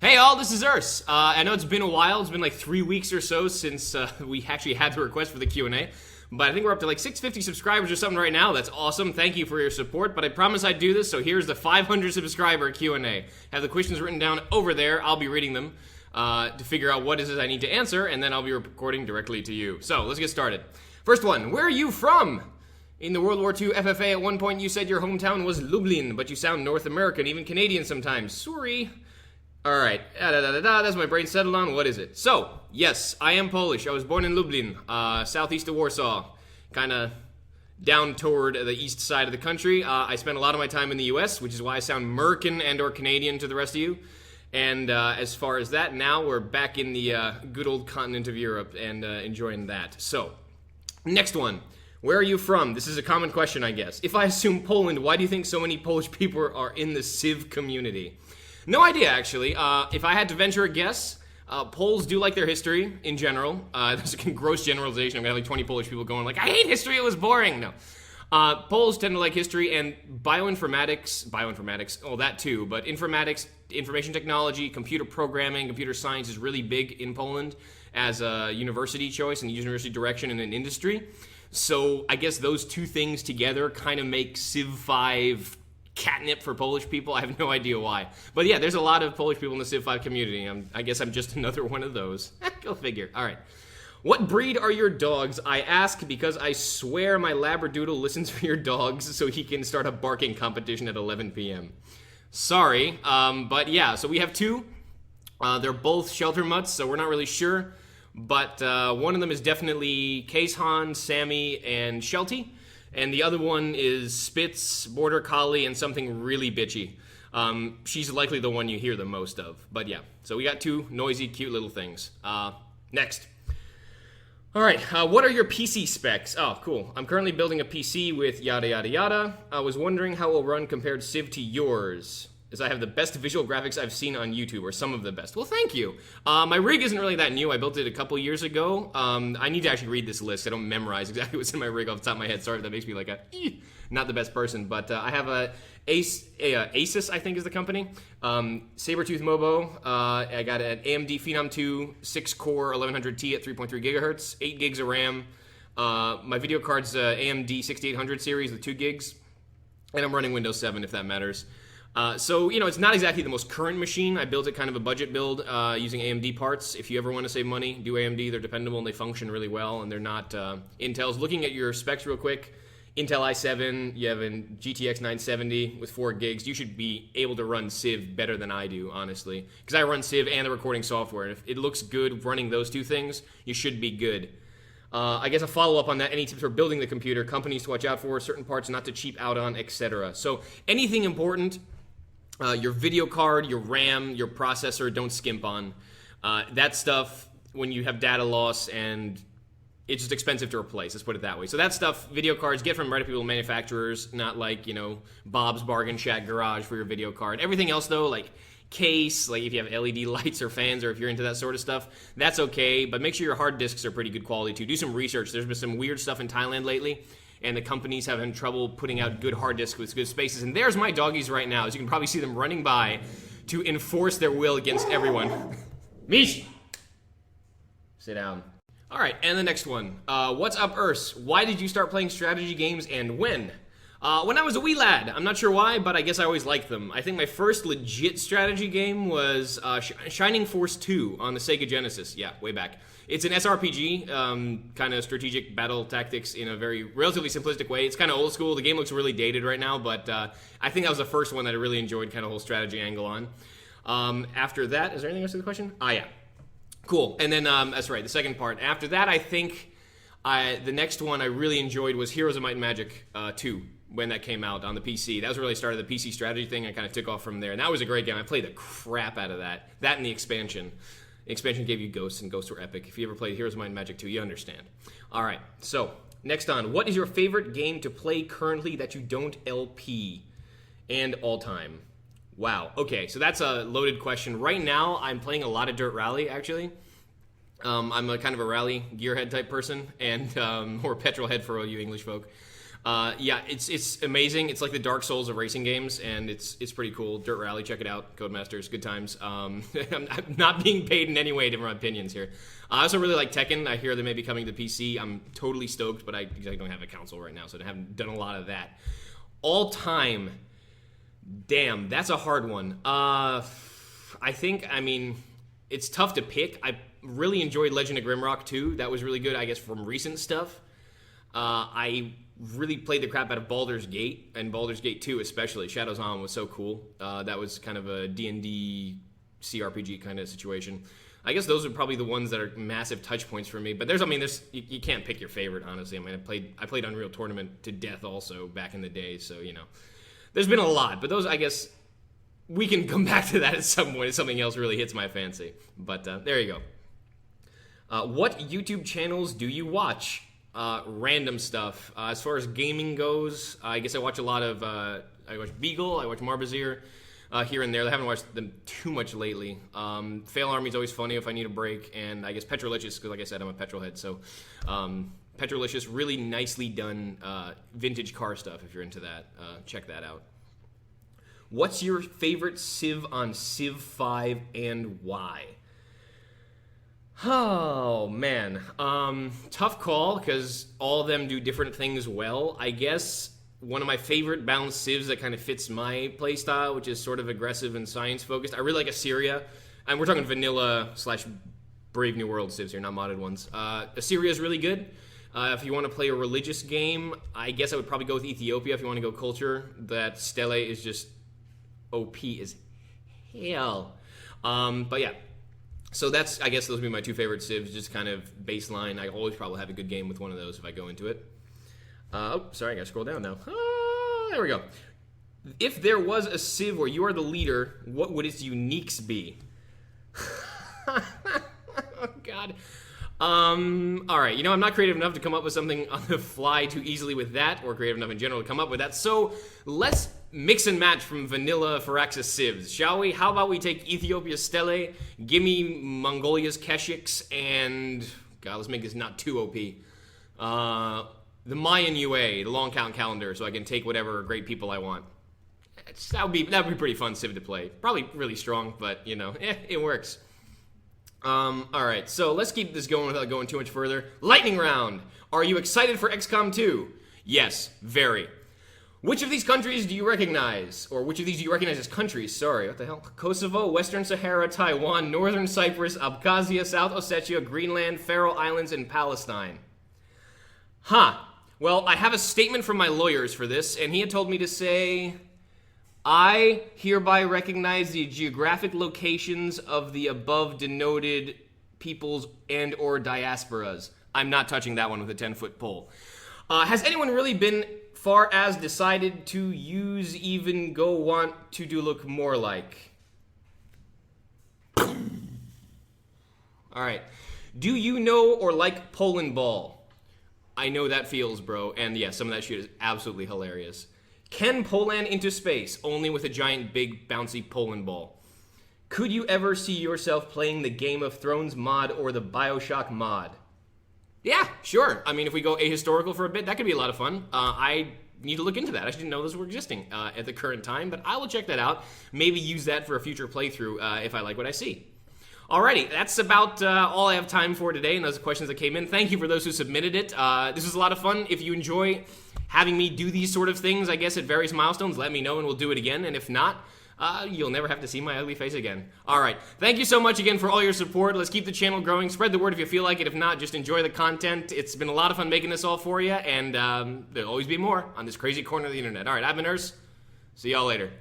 Hey all, this is Urs. I know it's been a while. It's been like 3 weeks or so since we actually had the request for the Q&A. But I think we're up to like 650 subscribers or something right now. That's awesome. Thank you for your support. But I promise I'd do this, so here's the 500 subscriber Q&A. Have the questions written down over there. I'll be reading them to figure out what is it I need to answer, and then I'll be recording directly to you. So let's get started. First one, where are you from? In the World War II FFA, at one point you said your hometown was Lublin, but you sound North American, even Canadian sometimes. Sorry. Alright, that's my brain settled on. What is it? So, yes, I am Polish. I was born in Lublin, southeast of Warsaw, kind of down toward the east side of the country. I spent a lot of my time in the US, which is why I sound American and or Canadian to the rest of you. And as far as that, now we're back in the good old continent of Europe and enjoying that. So, next one. Where are you from? This is a common question, I guess. If I assume Poland, why do you think so many Polish people are in the Civ community? No idea, actually. If I had to venture a guess, Poles do like their history in general. There's a gross generalization. I'm going to have like 20 Polish people going like, I hate history, it was boring. No. Poles tend to like history and bioinformatics, oh, that too, but informatics, information technology, computer programming, computer science is really big in Poland as a university choice and university direction in an industry. So I guess those two things together kind of make Civ 5 catnip for Polish people. I have no idea why. But yeah, there's a lot of Polish people in the Civ 5 community. I guess I'm just another one of those. Go figure. All right. What breed are your dogs? I ask because I swear my Labradoodle listens for your dogs so he can start a barking competition at 11 p.m. Sorry, but yeah, so we have two. They're both shelter mutts, so we're not really sure. But one of them is definitely Casehan, Sammy, and Sheltie. And the other one is Spitz, Border Collie, and something really bitchy. She's likely the one you hear the most of. But yeah, so we got two noisy, cute little things. Next. All right, what are your PC specs? Oh, cool. I'm currently building a PC with yada yada yada. I was wondering how it will run compared Civ to yours, as I have the best visual graphics I've seen on YouTube, or some of the best. Well, thank you. My rig isn't really that new. I built it a couple years ago. I need to actually read this list. I don't memorize exactly what's in my rig off the top of my head. Sorry, that makes me like not the best person. But I have a Asus, I think is the company. Sabertooth Mobo. I got an AMD Phenom 2 6-core 1100T at 3.3 gigahertz, 8 gigs of RAM. My video card's AMD 6800 series with 2 gigs. And I'm running Windows 7 if that matters. So, you know, it's not exactly the most current machine. I built it kind of a budget build using AMD parts. If you ever want to save money, do AMD. They're dependable and they function really well, and they're not Intel's. Looking at your specs real quick, Intel i7, you have a GTX 970 with 4 gigs. You should be able to run Civ better than I do, honestly, because I run Civ and the recording software. And if it looks good running those two things, you should be good. I guess a follow-up on that, any tips for building the computer, companies to watch out for, certain parts not to cheap out on, etc. So anything important, your video card, your RAM, your processor, don't skimp on. That stuff, when you have data loss and it's just expensive to replace, let's put it that way. So that stuff, video cards, get from reputable manufacturers, not like, you know, Bob's Bargain Shack Garage for your video card. Everything else, though, like case, like if you have LED lights or fans or if you're into that sort of stuff, that's okay. But make sure your hard disks are pretty good quality, too. Do some research. There's been some weird stuff in Thailand lately, and the companies having trouble putting out good hard disks with good spaces. And there's my doggies right now, as you can probably see them running by to enforce their will against everyone. Mish! Sit down. All right, and the next one. What's up, Urs? Why did you start playing strategy games and when? When I was a wee lad. I'm not sure why, but I guess I always liked them. I think my first legit strategy game was Shining Force 2 on the Sega Genesis. Yeah, way back. It's an SRPG, kind of strategic battle tactics in a very relatively simplistic way. It's kind of old school. The game looks really dated right now, but I think that was the first one that I really enjoyed kind of whole strategy angle on. After that, is there anything else to the question? Yeah. Cool. And then, that's right, the second part. After that, I think the next one I really enjoyed was Heroes of Might and Magic 2. When that came out on the PC. That was really started the PC strategy thing. I kind of took off from there. And that was a great game. I played the crap out of that. That and the expansion. The expansion gave you Ghosts, and Ghosts were epic. If you ever played Heroes of Might and Magic 2, you understand. All right, so next on. What is your favorite game to play currently that you don't LP? And all time? Wow. Okay, so that's a loaded question. Right now, I'm playing a lot of Dirt Rally, actually. I'm a kind of a rally gearhead type person, and or petrol head for all you English folk. Yeah, it's amazing. It's like the Dark Souls of racing games, and it's pretty cool. Dirt Rally, check it out. Codemasters, good times. I'm not being paid in any way to my opinions here. I also really like Tekken. I hear they may be coming to PC. I'm totally stoked, but I don't have a console right now, so I haven't done a lot of that. All time, damn, that's a hard one. I mean, it's tough to pick. I really enjoyed Legend of Grimrock 2. That was really good, I guess, from recent stuff. I really played the crap out of Baldur's Gate, and Baldur's Gate 2 especially. Shadows On was so cool. That was kind of a D&D CRPG kind of situation. I guess those are probably the ones that are massive touch points for me. But you can't pick your favorite, honestly. I mean, I played Unreal Tournament to death also back in the day, so, there's been a lot. But those, I guess, we can come back to that at some point if something else really hits my fancy. But there you go. What YouTube channels do you watch? Random stuff. As far as gaming goes, I guess I watch a lot of, I watch Beagle, I watch Marbazir, here and there. I haven't watched them too much lately. Fail Army's always funny if I need a break, and I guess Petrolicious, because like I said, I'm a petrol head, so Petrolicious, really nicely done vintage car stuff. If you're into that, check that out. What's your favorite Civ on Civ 5 and why? Oh, man. Tough call, because all of them do different things well. I guess one of my favorite balanced civs that kind of fits my playstyle, which is sort of aggressive and science-focused. I really like Assyria. And we're talking vanilla / Brave New World civs here, not modded ones. Assyria is really good. If you want to play a religious game, I guess I would probably go with Ethiopia if you want to go culture. That Stele is just OP as hell. But yeah. So I guess those would be my two favorite civs, just kind of baseline. I always probably have a good game with one of those if I go into it. Sorry, I gotta scroll down now. There we go. If there was a civ where you are the leader, what would its uniques be? Oh, God. All right, I'm not creative enough to come up with something on the fly too easily with that, or creative enough in general to come up with that, so let's mix and match from vanilla Firaxis civs, shall we? How about we take Ethiopia's Stele, give me Mongolia's Keshiks, and, God, let's make this not too OP. The Mayan UA, the long count calendar, so I can take whatever great people I want. That would be pretty fun civ to play. Probably really strong, but, it works. All right, so let's keep this going without going too much further. Lightning round. Are you excited for XCOM 2? Yes, very. Which of these countries do you recognize? Or which of these do you recognize as countries? Sorry, what the hell? Kosovo, Western Sahara, Taiwan, Northern Cyprus, Abkhazia, South Ossetia, Greenland, Faroe Islands, and Palestine. Well, I have a statement from my lawyers for this, and he had told me to say, I hereby recognize the geographic locations of the above denoted peoples and or diasporas. I'm not touching that one with a 10-foot pole. Has anyone really been far as decided to use even go want to do look more like? All right. Do you know or like Poland Ball? I know that feels, bro. And yeah, some of that shit is absolutely hilarious. Can Poland into space only with a giant, big, bouncy Poland ball? Could you ever see yourself playing the Game of Thrones mod or the BioShock mod? Yeah, sure. I mean, if we go ahistorical for a bit, that could be a lot of fun. I need to look into that. I didn't know those were existing at the current time, but I will check that out. Maybe use that for a future playthrough if I like what I see. Alrighty, that's about all I have time for today, and those are questions that came in. Thank you for those who submitted it. This was a lot of fun. If you enjoy having me do these sort of things, I guess, at various milestones, let me know and we'll do it again. And if not, you'll never have to see my ugly face again. Alright, thank you so much again for all your support. Let's keep the channel growing. Spread the word if you feel like it. If not, just enjoy the content. It's been a lot of fun making this all for you, and there'll always be more on this crazy corner of the internet. Alright, I've been Urs. See y'all later.